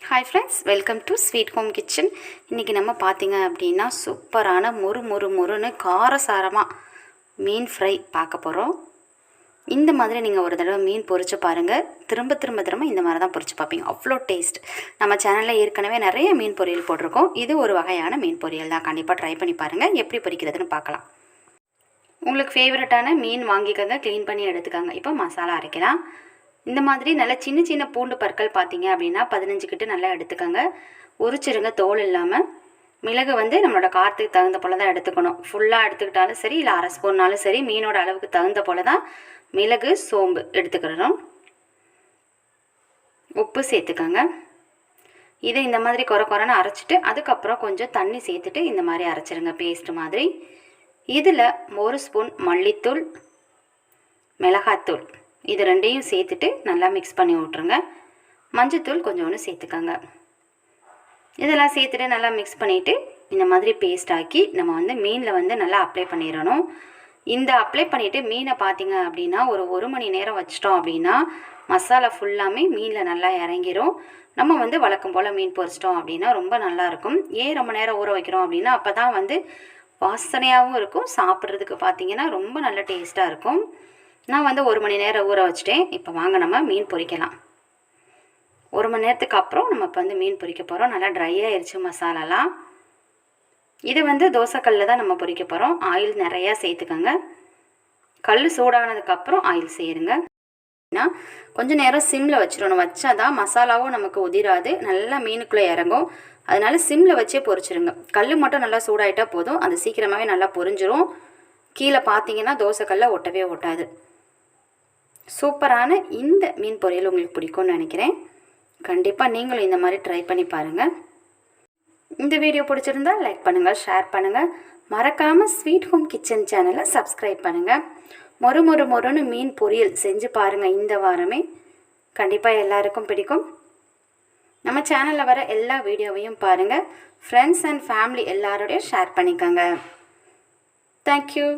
Hi friends, welcome to sweet home kitchen. இன்றைக்கி நம்ம பார்த்திங்க அப்படின்னா சூப்பரான மொறுன்னு காரசாரமாக மீன் ஃப்ரை பார்க்க போகிறோம். இந்த மாதிரி நீங்கள் ஒரு தடவை மீன் பொரிச்சு பாருங்கள். திரும்ப இந்த மாதிரி தான் பொரிச்சு பார்ப்பீங்க. அவ்வளோ டேஸ்ட். நம்ம சேனலில் ஏற்கனவே நிறைய மீன் பொரியல் போட்டிருக்கோம். இது ஒரு வகையான மீன் பொரியல் தான். கண்டிப்பாக ட்ரை பண்ணி பாருங்கள். எப்படி பொரிக்கிறதுன்னு பார்க்கலாம். உங்களுக்கு ஃபேவரட்டான மீன் வாங்கிக்கங்க, க்ளீன் பண்ணி எடுத்துக்கோங்க. இப்போ மசாலா அரைக்கலாம். இந்த மாதிரி நல்லா சின்ன பூண்டு பற்கள் பார்த்தீங்க அப்படின்னா 15 கிட்ட நல்லா எடுத்துக்கோங்க. உரிச்சிருங்க தோல் இல்லாமல். மிளகு நம்மளோட காரத்துக்கு தகுந்த போல் தான் எடுத்துக்கணும். ஃபுல்லாக எடுத்துக்கிட்டாலும் சரி, இல்லை அரை ஸ்பூன்னாலும் சரி, மீனோட அளவுக்கு தகுந்த போல் தான் மிளகு சோம்பு எடுத்துக்கிறோம். உப்பு சேர்த்துக்கோங்க. இதை இந்த மாதிரி குறைன்னு அரைச்சிட்டு அதுக்கப்புறம் கொஞ்சம் தண்ணி சேர்த்துட்டு இந்த மாதிரி அரைச்சிருங்க பேஸ்ட் மாதிரி. இதில் 1 ஸ்பூன் மல்லித்தூள், மிளகாத்தூள் இது ரெண்டையும் சேர்த்துட்டு நல்லா மிக்ஸ் பண்ணி விட்ருங்க. மஞ்சத்தூள் கொஞ்சோண்டு சேர்த்துக்கோங்க. இதெல்லாம் சேர்த்துட்டு நல்லா மிக்ஸ் பண்ணிவிட்டு இந்த மாதிரி பேஸ்ட் ஆக்கி நம்ம மீனில் நல்லா அப்ளை பண்ணிடணும். இந்த அப்ளை பண்ணிவிட்டு மீனை பார்த்திங்க அப்படின்னா ஒரு மணி நேரம் வச்சிட்டோம் அப்படின்னா மசாலா ஃபுல்லாமே மீனில் நல்லா இறங்கிரும். நம்ம வழக்கம் போல் மீன் பொரிச்சிட்டோம் அப்படின்னா ரொம்ப நல்லாயிருக்கும். ஏன் ரொம்ப நேரம் ஊற வைக்கிறோம் அப்படின்னா அப்போ தான் வாசனையாகவும் இருக்கும். சாப்பிட்றதுக்கு பார்த்திங்கன்னா ரொம்ப நல்ல டேஸ்ட்டாக இருக்கும். நான் 1 மணி நேரம் ஊற வச்சுட்டேன். இப்போ வாங்க நம்ம மீன் பொரிக்கலாம். 1 மணி நேரத்துக்கு அப்புறம் நம்ம இப்போ மீன் பொரிக்க போகிறோம். நல்லா ட்ரை ஆயிடுச்சு மசாலாலாம். இதை தோசைக்கல்லில் தான் நம்ம பொரிக்க போகிறோம். ஆயில் நிறையா சேர்த்துக்கோங்க. கல் சூடானதுக்கப்புறம் ஆயில் சேருங்க. கொஞ்சம் நேரம் சிம்மில் வச்சிடணும். வச்சா தான் மசாலாவும் நமக்கு உதிராது, நல்லா மீனுக்குள்ளே இறங்கும். அதனால சிம்மில் வச்சே பொரிச்சிருங்க. கல் மட்டும் நல்லா சூடாயிட்டால் போதும், அது சீக்கிரமாகவே நல்லா பொரிஞ்சிரும். கீழே பார்த்தீங்கன்னா தோசைக்கல்ல ஒட்டவே ஒட்டாது. சூப்பரான இந்த மீன் பொரியல் உங்களுக்கு பிடிக்கும்னு நினைக்கிறேன். கண்டிப்பாக நீங்களும் இந்த மாதிரி ட்ரை பண்ணி பாருங்கள். இந்த வீடியோ பிடிச்சிருந்தா லைக் பண்ணுங்கள், ஷேர் பண்ணுங்கள். மறக்காமல் ஸ்வீட் ஹோம் கிச்சன் சேனலை சப்ஸ்கிரைப் பண்ணுங்கள். மொறுன்னு மீன் பொரியல் செஞ்சு பாருங்கள் இந்த வாரமே. கண்டிப்பாக எல்லாருக்கும் பிடிக்கும். நம்ம சேனலில் வர எல்லா வீடியோவையும் பாருங்கள். ஃப்ரெண்ட்ஸ் அண்ட் ஃபேமிலி எல்லாரோடையும் ஷேர் பண்ணிக்கோங்க. தேங்க்யூ.